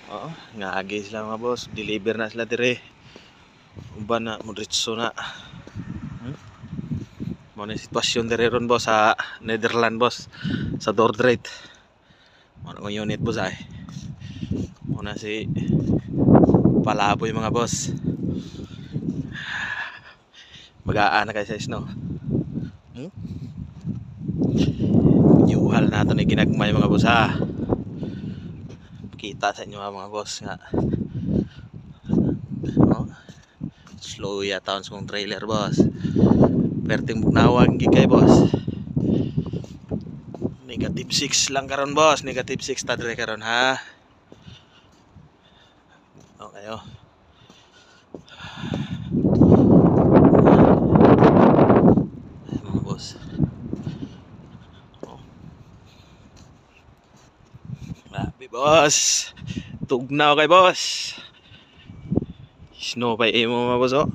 Oo, ngagi sila mga boss. Deliver na sila dire. Uban na, modritso na. Muna sitwasyon dire ron boss sa Netherlands boss. Sa Dordrecht. Muna kong unit boss ay. Muna si Palaboy mga boss. Mag-aan na kayo sa isno. Yuhal nato ni ginagmay mga boss ha. Kita sa inyo mga boss nga. Slow ya taon sa kong trailer boss. Perting bugnawag gikay boss. Negative 6 lang karon boss. Negative 6 ta dire karon ha. Okay oh. Mga boss. Grabe boss. Tugnaw kay boss. Snow pa imo mga boss oh.